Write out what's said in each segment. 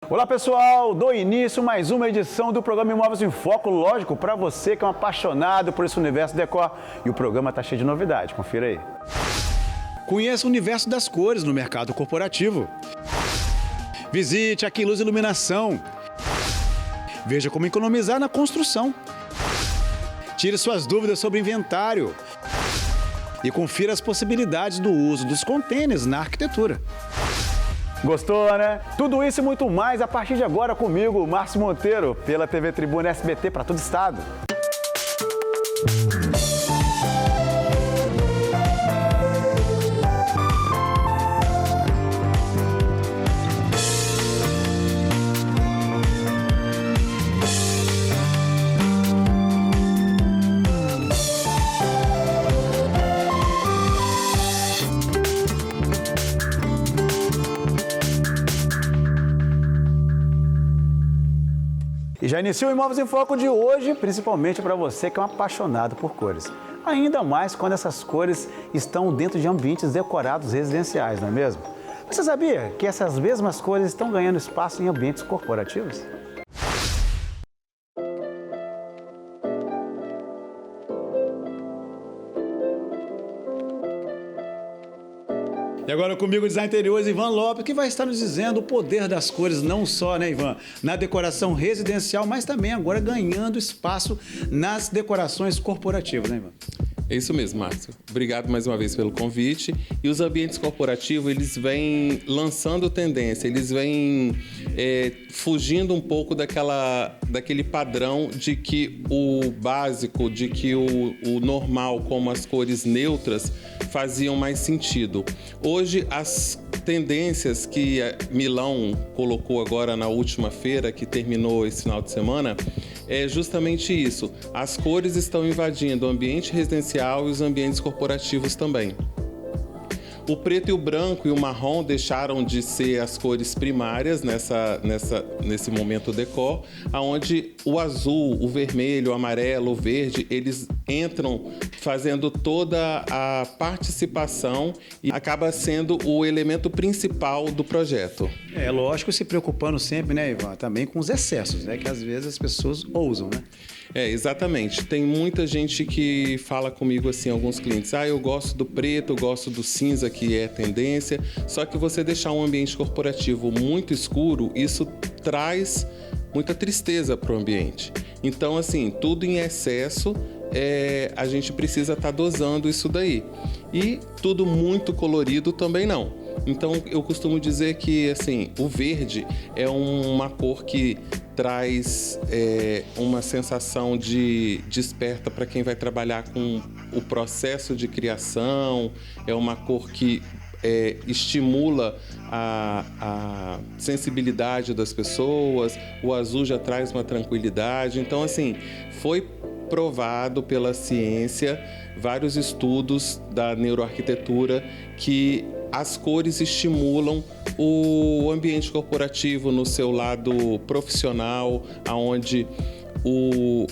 Olá pessoal, dou início a mais uma edição do programa Imóveis em Foco, lógico, para você que é um apaixonado por esse universo decor. E o programa está cheio de novidade, confira aí. Conheça o universo das cores no mercado corporativo. Visite a Quiluz Iluminação. Veja como economizar na construção. Tire suas dúvidas sobre inventário. E confira as possibilidades do uso dos contêineres na arquitetura. Gostou, né? Tudo isso e muito mais a partir de agora comigo, Márcio Monteiro, pela TV Tribuna SBT para todo o estado. E já inicia o Imóveis em Foco de hoje, principalmente para você que é um apaixonado por cores. Ainda mais quando essas cores estão dentro de ambientes decorados residenciais, não é mesmo? Você sabia que essas mesmas cores estão ganhando espaço em ambientes corporativos? E agora comigo o design interiores Ivan Lopes, que vai estar nos dizendo o poder das cores, não só, né, Ivan, na decoração residencial, mas também agora ganhando espaço nas decorações corporativas, né, Ivan? É isso mesmo, Márcio. Obrigado mais uma vez pelo convite. E os ambientes corporativos, eles vêm lançando tendência, eles vêm fugindo um pouco daquele padrão de que o básico, de que o normal, como as cores neutras, faziam mais sentido. Hoje, as tendências que a Milão colocou agora na última feira, que terminou esse final de semana, é justamente isso. As cores estão invadindo o ambiente residencial e os ambientes corporativos também. O preto e o branco e o marrom deixaram de ser as cores primárias nesse momento decor, onde o azul, o vermelho, o amarelo, o verde, eles entram fazendo toda a participação e acaba sendo o elemento principal do projeto. É lógico, se preocupando sempre, né, Ivan, também com os excessos, né, que às vezes as pessoas ousam, né? Exatamente. Tem muita gente que fala comigo assim, alguns clientes, eu gosto do preto, eu gosto do cinza, que é tendência, só que você deixar um ambiente corporativo muito escuro, isso traz muita tristeza para o ambiente. Então, assim, tudo em excesso, a gente precisa estar dosando isso daí. E tudo muito colorido também não. Então, eu costumo dizer que, assim, o verde é uma cor que traz uma sensação de desperta para quem vai trabalhar com o processo de criação, é uma cor que estimula a sensibilidade das pessoas, o azul já traz uma tranquilidade. Então, assim, foi provado pela ciência, vários estudos da neuroarquitetura, que as cores estimulam o ambiente corporativo no seu lado profissional, onde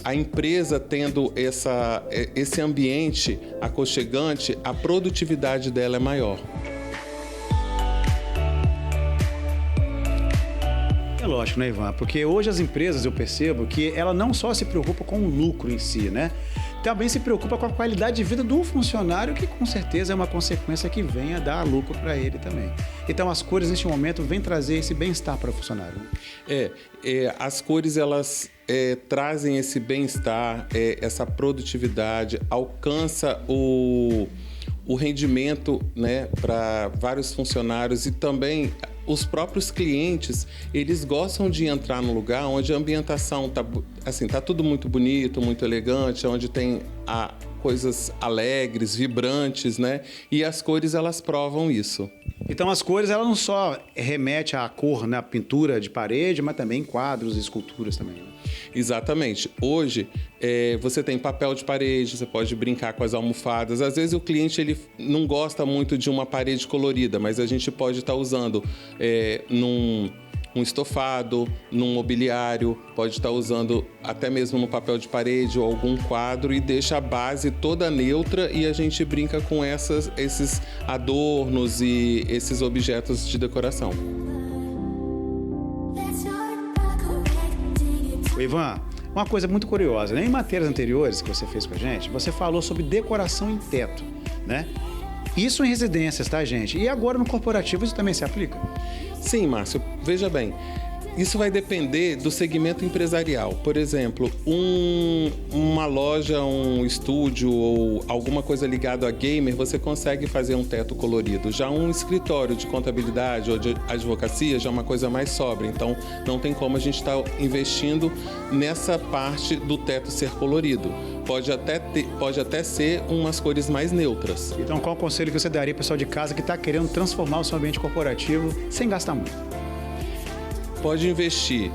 a empresa tendo esse ambiente aconchegante, a produtividade dela é maior. É lógico, né, Ivan? Porque hoje as empresas, eu percebo que ela não só se preocupa com o lucro em si, né? Também se preocupa com a qualidade de vida do funcionário, que com certeza é uma consequência que venha dar lucro para ele também. Então as cores neste momento vêm trazer esse bem-estar para o funcionário. As cores elas trazem esse bem-estar, essa produtividade, alcança o rendimento, né, para vários funcionários e também os próprios clientes, eles gostam de entrar num lugar onde a ambientação tá tudo muito bonito, muito elegante, onde tem coisas alegres, vibrantes, né? E as cores, elas provam isso. Então as cores, elas não só remetem à cor na pintura de parede, mas também em quadros e esculturas também. Exatamente. Hoje, você tem papel de parede, você pode brincar com as almofadas. Às vezes o cliente ele não gosta muito de uma parede colorida, mas a gente pode estar usando um estofado, num mobiliário, pode estar usando até mesmo no papel de parede ou algum quadro e deixa a base toda neutra e a gente brinca com esses adornos e esses objetos de decoração. Ivan, uma coisa muito curiosa, né? Em matérias anteriores que você fez com a gente, você falou sobre decoração em teto, né? Isso em residências, tá, gente? E agora no corporativo isso também se aplica? Sim, Márcio, veja bem. Isso vai depender do segmento empresarial. Por exemplo, uma loja, um estúdio ou alguma coisa ligada a gamer, você consegue fazer um teto colorido. Já um escritório de contabilidade ou de advocacia já é uma coisa mais sóbria. Então, não tem como a gente estar investindo nessa parte do teto ser colorido. Pode até ser umas cores mais neutras. Então, qual o conselho que você daria para o pessoal de casa que está querendo transformar o seu ambiente corporativo sem gastar muito? Pode investir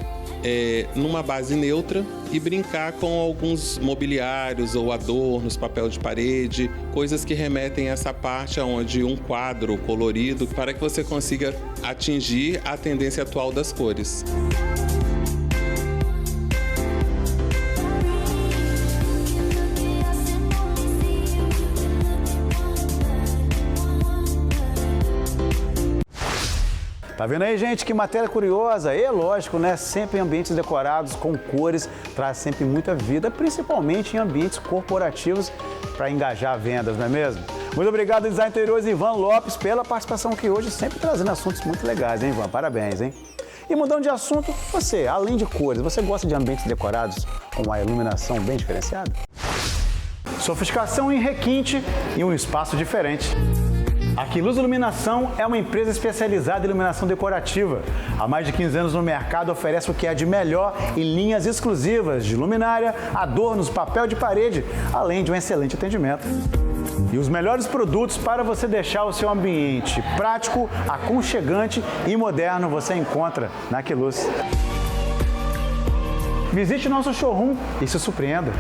numa base neutra e brincar com alguns mobiliários ou adornos, papel de parede, coisas que remetem a essa parte onde um quadro colorido, para que você consiga atingir a tendência atual das cores. Tá vendo aí, gente? Que matéria curiosa. E é lógico, né? Sempre ambientes decorados com cores traz sempre muita vida, principalmente em ambientes corporativos para engajar vendas, não é mesmo? Muito obrigado, design interiores Ivan Lopes, pela participação aqui hoje, sempre trazendo assuntos muito legais, hein, Ivan? Parabéns, hein? E mudando de assunto, você, além de cores, você gosta de ambientes decorados com uma iluminação bem diferenciada? Sofisticação em requinte e um espaço diferente. A Quiluz Iluminação é uma empresa especializada em iluminação decorativa. Há mais de 15 anos no mercado, oferece o que há de melhor em linhas exclusivas de luminária, adornos, papel de parede, além de um excelente atendimento. E os melhores produtos para você deixar o seu ambiente prático, aconchegante e moderno você encontra na Quiluz. Visite nosso showroom e se surpreenda.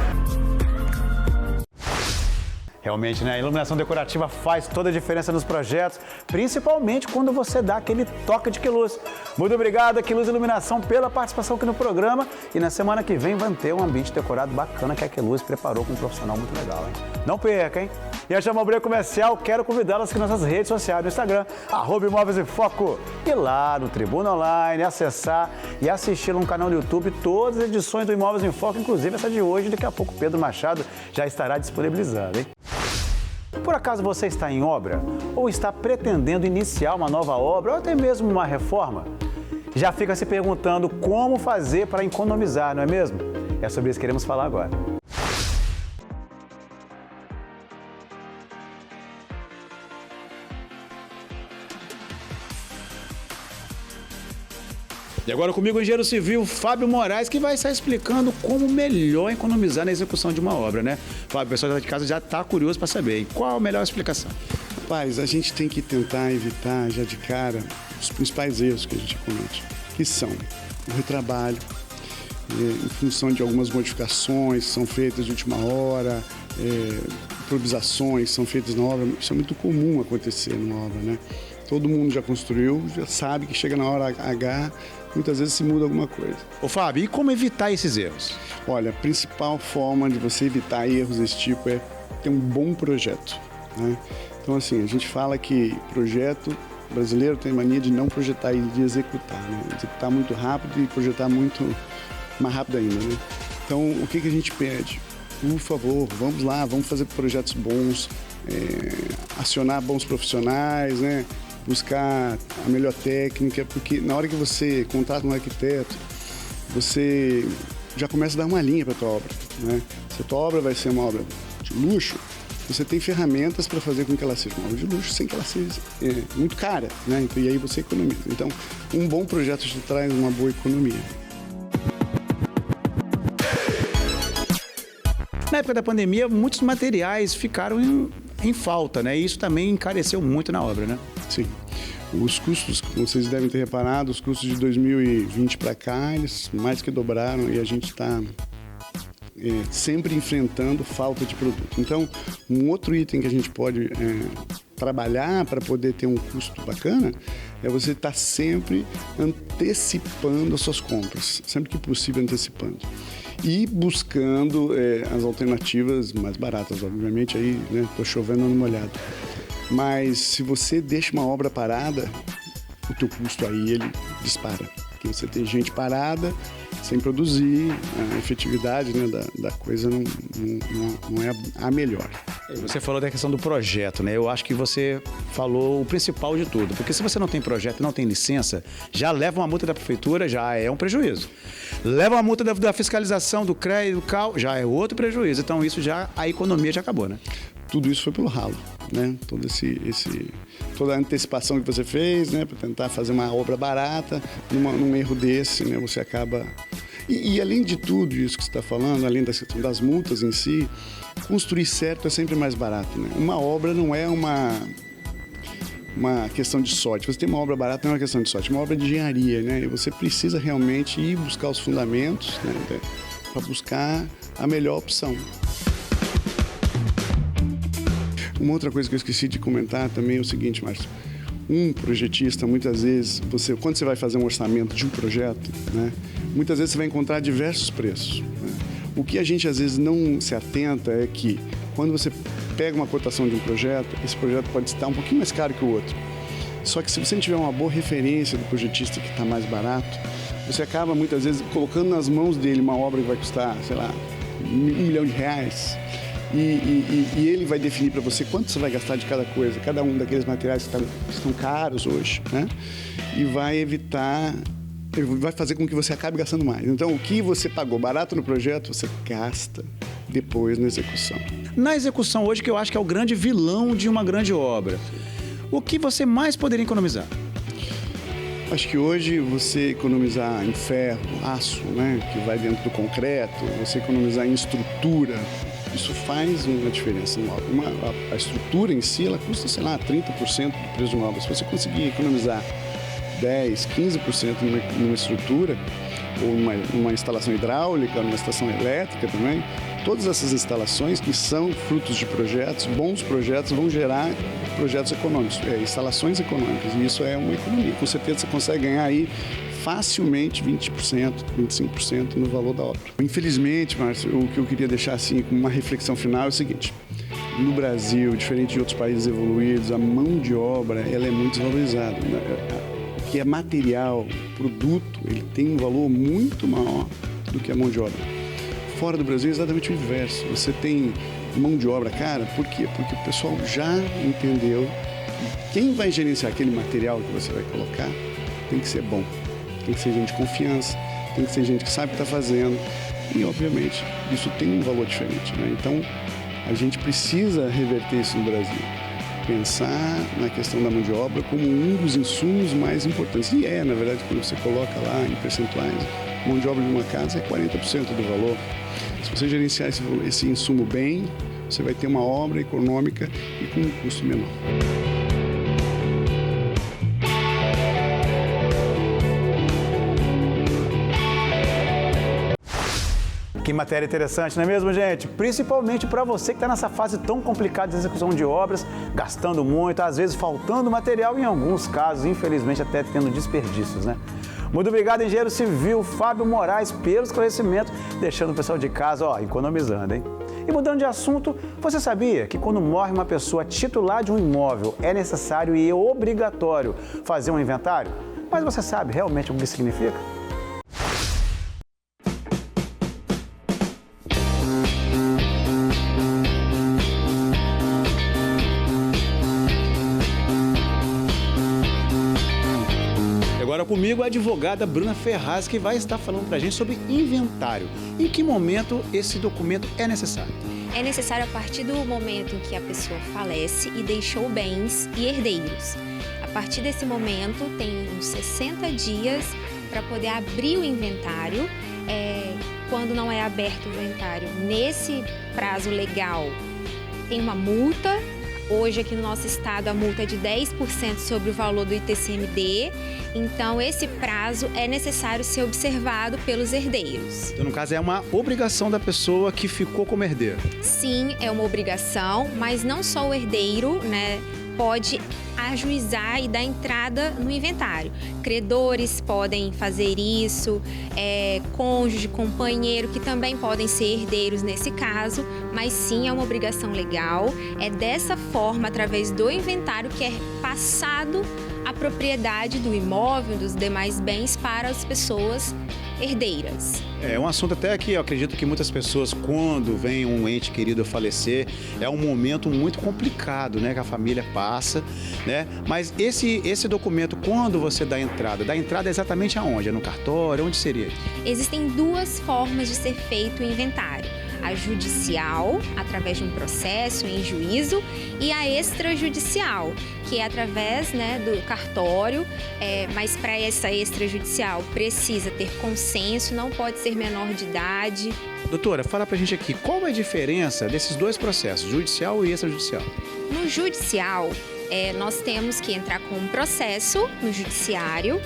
Realmente, né? A iluminação decorativa faz toda a diferença nos projetos, principalmente quando você dá aquele toque de Quiluz. Muito obrigado, Quiluz Iluminação, pela participação aqui no programa. E na semana que vem vai ter um ambiente decorado bacana que a Quiluz preparou com um profissional muito legal, hein? Não perca, hein? E a Chamobreia Comercial, quero convidá-las aqui nas nossas redes sociais, no Instagram, @Imóveis em Foco. E lá no Tribuna Online, acessar e assistir no canal do YouTube todas as edições do Imóveis em Foco, inclusive essa de hoje. Daqui a pouco Pedro Machado já estará disponibilizando, hein? Por acaso você está em obra? Ou está pretendendo iniciar uma nova obra ou até mesmo uma reforma? Já fica se perguntando como fazer para economizar, não é mesmo? É sobre isso que queremos falar agora. E agora comigo o engenheiro civil Fábio Moraes, que vai estar explicando como melhor economizar na execução de uma obra, né? Fábio, o pessoal de casa já está curioso para saber. E qual a melhor explicação? Rapaz, a gente tem que tentar evitar já de cara os principais erros que a gente comete, que são o retrabalho, em função de algumas modificações que são feitas de última hora, improvisações que são feitas na obra. Isso é muito comum acontecer numa obra, né? Todo mundo já construiu, já sabe que chega na hora H, muitas vezes se muda alguma coisa. Ô Fábio, e como evitar esses erros? Olha, a principal forma de você evitar erros desse tipo é ter um bom projeto, né? Então, assim, a gente fala que projeto brasileiro tem mania de não projetar e de executar, né? Executar muito rápido e projetar muito mais rápido ainda, né? Então, o que a gente pede? Por favor, vamos lá, vamos fazer projetos bons, acionar bons profissionais, né? Buscar a melhor técnica, porque na hora que você contrata um arquiteto, você já começa a dar uma linha para a tua obra, né? Se a tua obra vai ser uma obra de luxo, você tem ferramentas para fazer com que ela seja uma obra de luxo sem que ela seja muito cara, né? E aí você economiza. Então, um bom projeto te traz uma boa economia. Na época da pandemia, muitos materiais ficaram em falta, né? E isso também encareceu muito na obra, né? Sim. Os custos, como vocês devem ter reparado, os custos de 2020 para cá, eles mais que dobraram e a gente está sempre enfrentando falta de produto. Então, um outro item que a gente pode trabalhar para poder ter um custo bacana é você estar sempre antecipando as suas compras, sempre que possível antecipando. E buscando as alternativas mais baratas, obviamente, aí, né, tô chovendo no molhado. Mas se você deixa uma obra parada, o teu custo aí, ele dispara. Porque você tem gente parada, sem produzir, a efetividade, né, da coisa não é a melhor. Você falou da questão do projeto, né? Eu acho que você falou o principal de tudo. Porque se você não tem projeto e não tem licença, já leva uma multa da prefeitura, já é um prejuízo. Leva uma multa da fiscalização do CREA e do CAL, já é outro prejuízo. Então isso já, a economia já acabou, né? Tudo isso foi pelo ralo, né? Toda a antecipação que você fez, né, para tentar fazer uma obra barata, num erro desse, né, você acaba... E além de tudo isso que você está falando, além das multas em si, construir certo é sempre mais barato, né? Uma obra não é uma questão de sorte. Você tem uma obra barata, não é uma questão de sorte, é uma obra de engenharia, né? E você precisa realmente ir buscar os fundamentos, né, para buscar a melhor opção. Uma outra coisa que eu esqueci de comentar também é o seguinte, Márcio. Um projetista, muitas vezes, quando você vai fazer um orçamento de um projeto, né, muitas vezes você vai encontrar diversos preços, né? O que a gente às vezes não se atenta é que quando você pega uma cotação de um projeto, esse projeto pode estar um pouquinho mais caro que o outro. Só que se você não tiver uma boa referência do projetista que está mais barato, você acaba muitas vezes colocando nas mãos dele uma obra que vai custar, sei lá, R$1 milhão. E ele vai definir para você quanto você vai gastar de cada coisa, cada um daqueles materiais que estão caros hoje, né? E vai fazer com que você acabe gastando mais. Então, o que você pagou barato no projeto, você gasta depois na execução. Na execução hoje, que eu acho que é o grande vilão de uma grande obra, o que você mais poderia economizar? Acho que hoje você economizar em ferro, aço, né, que vai dentro do concreto, você economizar em estrutura, isso faz uma diferença no obra. A estrutura em si, ela custa, sei lá, 30% do preço de uma obra. Se você conseguir economizar 10%, 15% numa estrutura, ou numa instalação hidráulica, numa estação elétrica também, todas essas instalações que são frutos de projetos, bons projetos, vão gerar projetos econômicos, instalações econômicas, e isso é uma economia. Com certeza você consegue ganhar aí facilmente 20%, 25% no valor da obra. Infelizmente, Márcio, o que eu queria deixar assim como uma reflexão final é o seguinte: no Brasil, diferente de outros países evoluídos, a mão de obra ela é muito desvalorizada. O que é material, produto, ele tem um valor muito maior do que a mão de obra. Fora do Brasil é exatamente o inverso. Você tem mão de obra cara, por quê? Porque o pessoal já entendeu que quem vai gerenciar aquele material que você vai colocar tem que ser bom. Tem que ser gente de confiança, tem que ser gente que sabe o que está fazendo e, obviamente, isso tem um valor diferente, né? Então, a gente precisa reverter isso no Brasil. Pensar na questão da mão de obra como um dos insumos mais importantes. E na verdade, quando você coloca lá em percentuais, mão de obra de uma casa é 40% do valor. Se você gerenciar esse insumo bem, você vai ter uma obra econômica e com um custo menor. Que matéria interessante, não é mesmo, gente? Principalmente para você que está nessa fase tão complicada de execução de obras, gastando muito, às vezes faltando material e, em alguns casos, infelizmente, até tendo desperdícios, né? Muito obrigado, engenheiro civil Fábio Moraes, pelo esclarecimento, deixando o pessoal de casa, economizando, hein? E mudando de assunto, você sabia que quando morre uma pessoa titular de um imóvel, é necessário e obrigatório fazer um inventário? Mas você sabe realmente o que isso significa? Agora comigo a advogada Bruna Ferraz, que vai estar falando para a gente sobre inventário. Em que momento esse documento é necessário? É necessário a partir do momento em que a pessoa falece e deixou bens e herdeiros. A partir desse momento, tem uns 60 dias para poder abrir o inventário. Quando não é aberto o inventário, nesse prazo legal, tem uma multa. Hoje, aqui no nosso estado, a multa é de 10% sobre o valor do ITCMD. Então, esse prazo é necessário ser observado pelos herdeiros. Então, no caso, é uma obrigação da pessoa que ficou como herdeiro? Sim, é uma obrigação, mas não só o herdeiro, né, pode ajuizar e dar entrada no inventário. Credores podem fazer isso, cônjuge, companheiro, que também podem ser herdeiros nesse caso, mas sim é uma obrigação legal. É dessa forma, através do inventário, que é passado a propriedade do imóvel, dos demais bens para as pessoas herdeiras. É um assunto até que eu acredito que muitas pessoas, quando vem um ente querido a falecer, é um momento muito complicado, né, que a família passa, né? Mas esse documento, quando você dá entrada exatamente aonde? É no cartório? Onde seria? Existem duas formas de ser feito o inventário. A judicial, através de um processo em juízo, e a extrajudicial, que é através, né, do cartório, mas para essa extrajudicial precisa ter consenso, não pode ser menor de idade. Doutora, fala pra gente aqui, qual é a diferença desses dois processos, judicial e extrajudicial? No judicial, nós temos que entrar com um processo no judiciário,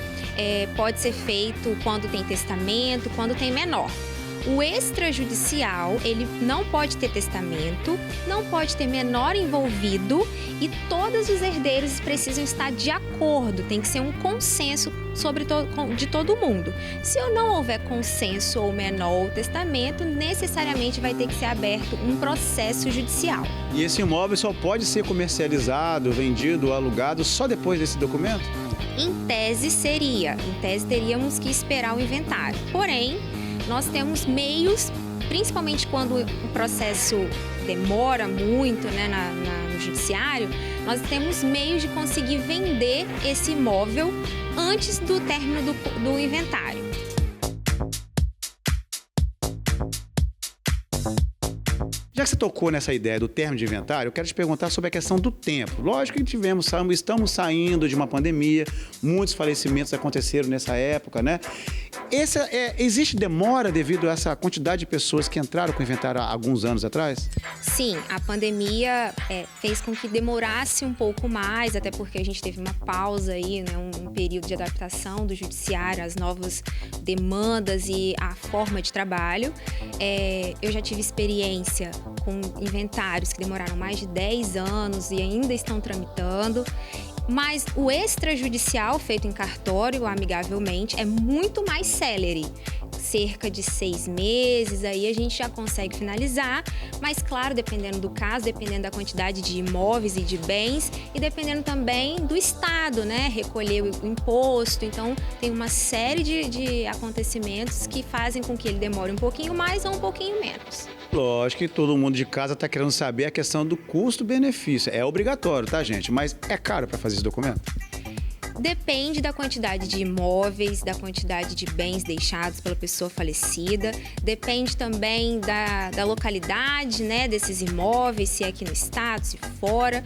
pode ser feito quando tem testamento, quando tem menor. O extrajudicial, ele não pode ter testamento, não pode ter menor envolvido e todos os herdeiros precisam estar de acordo, tem que ser um consenso de todo mundo. Se não houver consenso ou menor ou testamento, necessariamente vai ter que ser aberto um processo judicial. E esse imóvel só pode ser comercializado, vendido ou alugado só depois desse documento? Em tese teríamos que esperar o inventário. Porém, nós temos meios, principalmente quando o processo demora muito, né, no judiciário, nós temos meios de conseguir vender esse imóvel antes do término do inventário. Já que você tocou nessa ideia do termo de inventário, eu quero te perguntar sobre a questão do tempo. Lógico que estamos saindo de uma pandemia, muitos falecimentos aconteceram nessa época, né? Existe demora devido a essa quantidade de pessoas que entraram com o inventário há alguns anos atrás? Sim, a pandemia fez com que demorasse um pouco mais, até porque a gente teve uma pausa aí, né, um período de adaptação do judiciário às novas demandas e à forma de trabalho. Eu já tive experiência com inventários que demoraram mais de 10 anos e ainda estão tramitando. Mas o extrajudicial feito em cartório, amigavelmente, é muito mais célere. Cerca de 6 meses, aí a gente já consegue finalizar. Mas, claro, dependendo do caso, dependendo da quantidade de imóveis e de bens e dependendo também do estado, né? Recolher o imposto. Então, tem uma série de acontecimentos que fazem com que ele demore um pouquinho mais ou um pouquinho menos. Lógico que todo mundo de casa está querendo saber a questão do custo-benefício. É obrigatório, tá, gente? Mas é caro para fazer esse documento? Depende da quantidade de imóveis, da quantidade de bens deixados pela pessoa falecida. Depende também da localidade, né, desses imóveis, se é aqui no estado, se fora.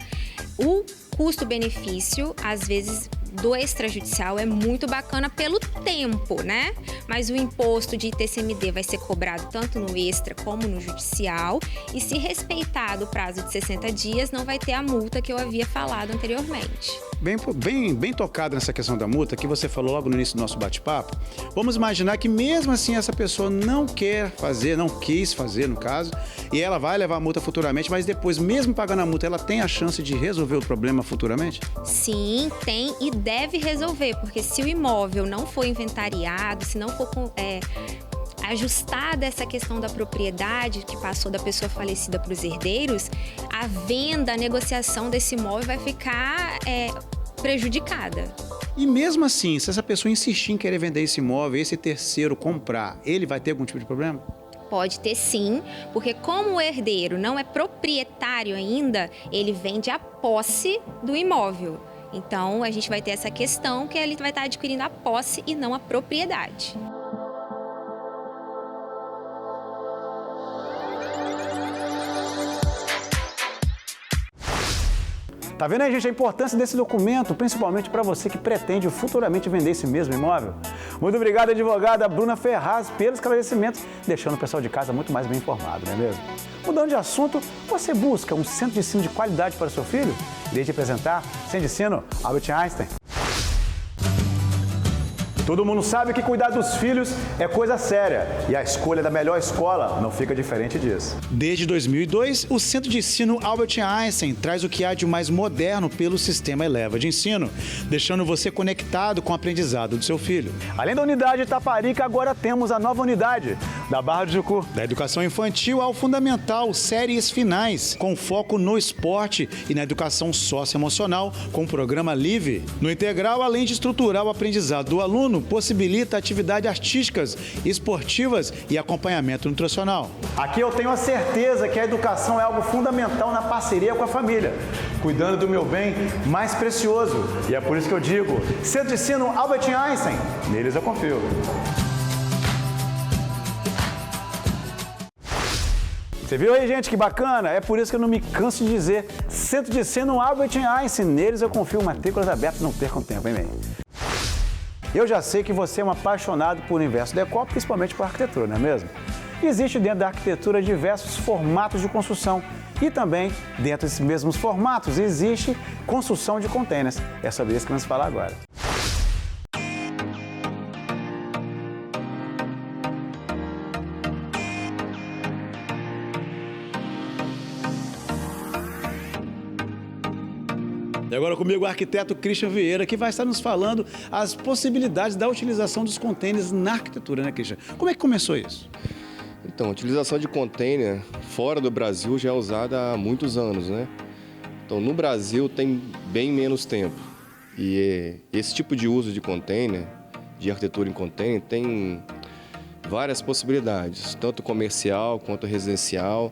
O custo-benefício, às vezes, do extrajudicial é muito bacana pelo tempo, né? Mas o imposto de ITCMD vai ser cobrado tanto no extra como no judicial e se respeitado o prazo de 60 dias, não vai ter a multa que eu havia falado anteriormente. Bem tocado nessa questão da multa, que você falou logo no início do nosso bate-papo. Vamos imaginar que mesmo assim essa pessoa não quis fazer no caso, e ela vai levar a multa futuramente, mas depois, mesmo pagando a multa, ela tem a chance de resolver o problema futuramente? Sim, tem e deve resolver, porque se o imóvel não for inventariado, se não for ajustada essa questão da propriedade que passou da pessoa falecida para os herdeiros, a venda, a negociação desse imóvel vai ficar prejudicada. E mesmo assim, se essa pessoa insistir em querer vender esse imóvel e esse terceiro comprar, ele vai ter algum tipo de problema? Pode ter sim, porque como o herdeiro não é proprietário ainda, ele vende a posse do imóvel. Então, a gente vai ter essa questão que ele vai estar adquirindo a posse e não a propriedade. Tá vendo aí, gente, a importância desse documento, principalmente para você que pretende futuramente vender esse mesmo imóvel? Muito obrigado, advogada Bruna Ferraz, pelos esclarecimentos, deixando o pessoal de casa muito mais bem informado, não é mesmo? Mudando de assunto, você busca um centro de ensino de qualidade para o seu filho? Irei te apresentar Centro de Ensino Albert Einstein. Todo mundo sabe que cuidar dos filhos é coisa séria e a escolha da melhor escola não fica diferente disso. Desde 2002, o Centro de Ensino Albert Einstein traz o que há de mais moderno pelo sistema Eleva de ensino, deixando você conectado com o aprendizado do seu filho. Além da unidade Itaparica, agora temos a nova unidade da Barra do Jucu. Da educação infantil ao fundamental, séries finais, com foco no esporte e na educação socioemocional, com o programa Live. No integral, além de estruturar o aprendizado do aluno, possibilita atividades artísticas, esportivas e acompanhamento nutricional. Aqui eu tenho a certeza que a educação é algo fundamental na parceria com a família, cuidando do meu bem mais precioso. E é por isso que eu digo, Centro de Ensino Albert Einstein, neles eu confio. Você viu aí, gente, que bacana? É por isso que eu não me canso de dizer, Centro de Ensino Albert Einstein, neles eu confio, matrículas abertas, não percam tempo, hein, man? Eu já sei que você é um apaixonado por universo decor, principalmente por arquitetura, não é mesmo? Existe dentro da arquitetura diversos formatos de construção e também, dentro desses mesmos formatos, existe construção de containers. É sobre isso que vamos falar agora. E agora comigo o arquiteto Christian Vieira, que vai estar nos falando as possibilidades da utilização dos containers na arquitetura, né, Christian? Como é que começou isso? Então, a utilização de container fora do Brasil já é usada há muitos anos, né? Então, no Brasil tem bem menos tempo. E esse tipo de uso de container, de arquitetura em container, tem várias possibilidades, tanto comercial quanto residencial.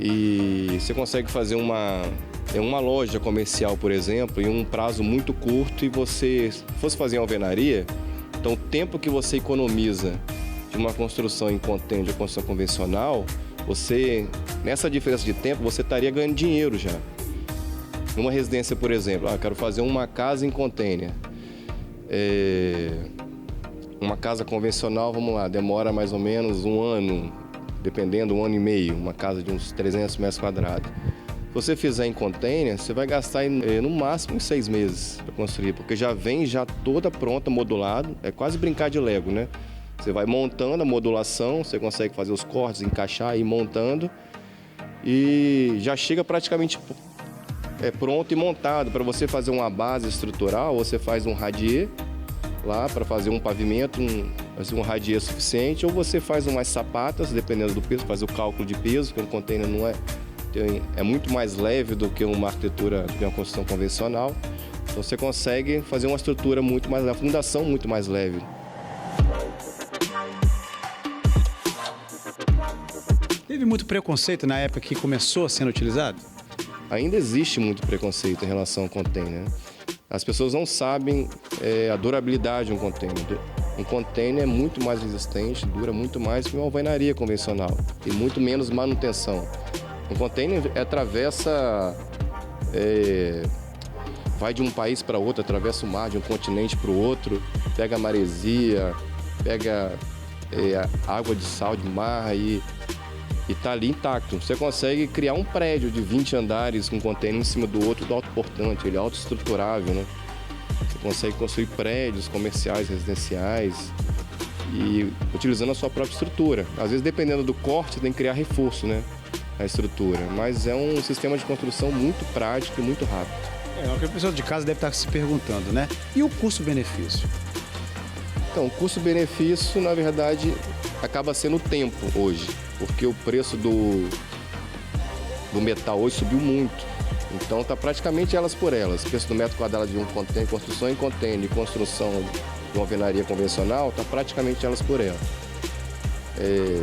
E você consegue fazer uma loja comercial, por exemplo, em um prazo muito curto e você fosse fazer uma alvenaria, então o tempo que você economiza de uma construção em container, de uma construção convencional, nessa diferença de tempo, você estaria ganhando dinheiro já. Numa residência, por exemplo, quero fazer uma casa em container. Uma casa convencional, vamos lá, demora mais ou menos um ano, dependendo, 1 ano e meio, uma casa de uns 300 metros quadrados. Se você fizer em container, você vai gastar no máximo 6 meses para construir, porque já vem toda pronta, modulado, é quase brincar de Lego, né? Você vai montando a modulação, você consegue fazer os cortes, encaixar e ir montando e já chega praticamente pronto e montado. Para você fazer uma base estrutural, você faz um radier lá para fazer um pavimento, um radier suficiente, ou você faz umas sapatas, dependendo do peso, faz o cálculo de peso, porque o container não é muito mais leve do que uma arquitetura, do que uma construção convencional. Então você consegue fazer uma estrutura muito mais leve, a fundação muito mais leve. Teve muito preconceito na época que começou sendo utilizado? Ainda existe muito preconceito em relação ao container. As pessoas não sabem a durabilidade de um container. Um container é muito mais resistente, dura muito mais que uma alvenaria convencional. Tem muito menos manutenção. Um container atravessa, vai de um país para outro, atravessa o mar de um continente para o outro, pega maresia, pega água de sal de mar e está ali intacto. Você consegue criar um prédio de 20 andares com um container em cima do outro, do autoportante, ele é autoestruturável, né? Você consegue construir prédios comerciais, residenciais e utilizando a sua própria estrutura. Às vezes, dependendo do corte, tem que criar reforço, né? A estrutura, mas é um sistema de construção muito prático e muito rápido. O que a pessoa de casa deve estar se perguntando, né? E o custo-benefício? Então, o custo-benefício, na verdade, acaba sendo o tempo hoje, porque o preço do metal hoje subiu muito. Então, está praticamente elas por elas. O preço do metro quadrado de um container, construção em container e construção de uma alvenaria convencional, está praticamente elas por elas.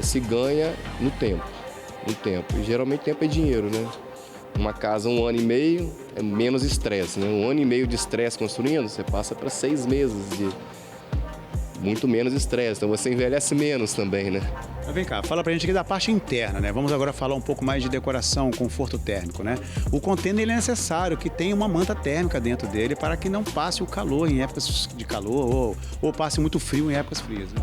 Se ganha no tempo. E geralmente tempo é dinheiro, né? Uma casa 1 ano e meio é menos estresse, né? 1 ano e meio de estresse construindo, você passa para 6 meses de muito menos estresse, então você envelhece menos também, né? Mas vem cá, fala pra gente aqui da parte interna, né? Vamos agora falar um pouco mais de decoração, conforto térmico, né? O container ele é necessário que tenha uma manta térmica dentro dele para que não passe o calor em épocas de calor ou passe muito frio em épocas frias, né?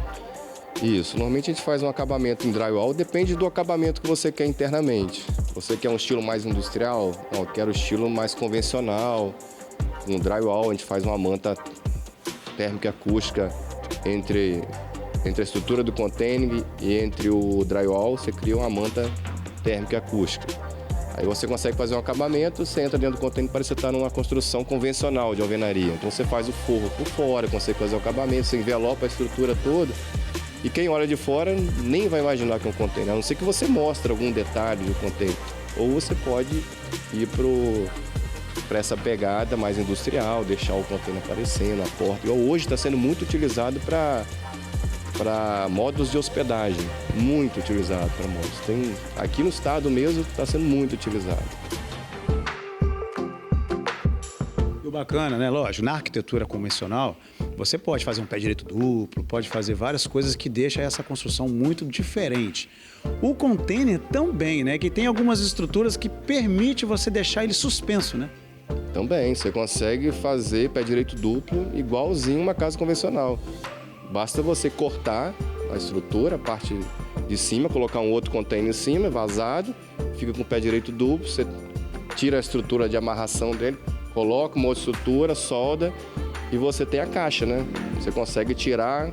Isso, normalmente a gente faz um acabamento em drywall, depende do acabamento que você quer internamente. Você quer um estilo mais industrial? Não, eu quero um estilo mais convencional. No drywall a gente faz uma manta térmica acústica entre a estrutura do container e entre o drywall, você cria uma manta térmica acústica. Aí você consegue fazer um acabamento, você entra dentro do container para você estar numa construção convencional de alvenaria. Então você faz o forro por fora, consegue fazer o acabamento, você envelopa a estrutura toda E quem olha de fora nem vai imaginar que é um container, a não ser que você mostre algum detalhe do container. Ou você pode ir para essa pegada mais industrial, deixar o container aparecendo, a porta. Igual hoje está sendo muito utilizado para módulos de hospedagem, muito utilizado para módulos. Aqui no estado mesmo está sendo muito utilizado. E o bacana, né? Lógico, na arquitetura convencional, você pode fazer um pé direito duplo, pode fazer várias coisas que deixam essa construção muito diferente. O container também, né? Que tem algumas estruturas que permite você deixar ele suspenso, né? Também, você consegue fazer pé direito duplo igualzinho uma casa convencional. Basta você cortar a estrutura, a parte de cima, colocar um outro container em cima, vazado, fica com o pé direito duplo, você tira a estrutura de amarração dele, coloca uma outra estrutura, solda e você tem a caixa, né? Você consegue tirar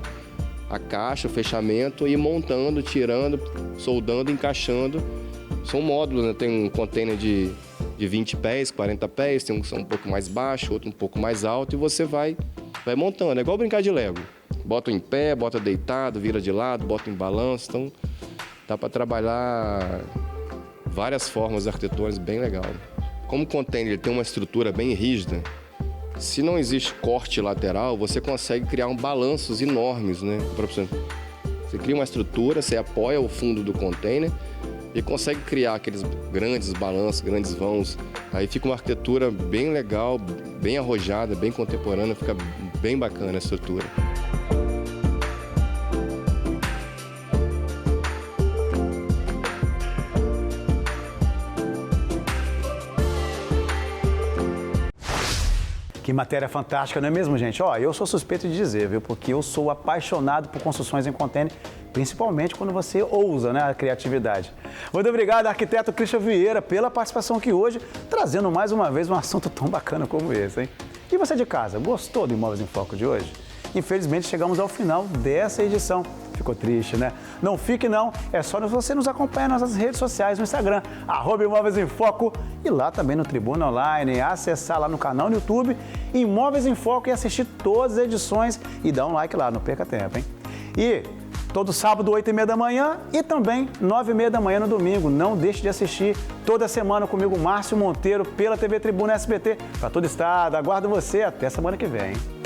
a caixa, o fechamento e ir montando, tirando, soldando, encaixando. São módulos, né? Tem um container de 20 pés, 40 pés, tem um que são um pouco mais baixo, outro um pouco mais alto e você vai montando. É igual brincar de Lego. Bota em pé, bota deitado, vira de lado, bota em balanço. Então, dá para trabalhar várias formas arquitetônicas bem legal. Como o container tem uma estrutura bem rígida, se não existe corte lateral, você consegue criar balanços enormes, né? Você cria uma estrutura, você apoia o fundo do container e consegue criar aqueles grandes balanços, grandes vãos. Aí fica uma arquitetura bem legal, bem arrojada, bem contemporânea, fica bem bacana a estrutura. Que matéria fantástica, não é mesmo, gente? Ó, eu sou suspeito de dizer, viu? Porque eu sou apaixonado por construções em container, principalmente quando você ousa, né, a criatividade. Muito obrigado, arquiteto Christian Vieira, pela participação aqui hoje, trazendo mais uma vez um assunto tão bacana como esse, hein? E você de casa, gostou do Imóveis em Foco de hoje? Infelizmente, chegamos ao final dessa edição. Ficou triste, né? Não fique não, é só você nos acompanhar nas nossas redes sociais, no Instagram, @Imóveis em Foco e lá também no Tribuna Online, acessar lá no canal no YouTube, Imóveis em Foco e assistir todas as edições e dar um like lá, não perca tempo, hein? E todo sábado, 8h30 da manhã e também 9h30 da manhã no domingo. Não deixe de assistir toda semana comigo, Márcio Monteiro, pela TV Tribuna SBT, para todo o estado. Aguardo você até semana que vem, hein?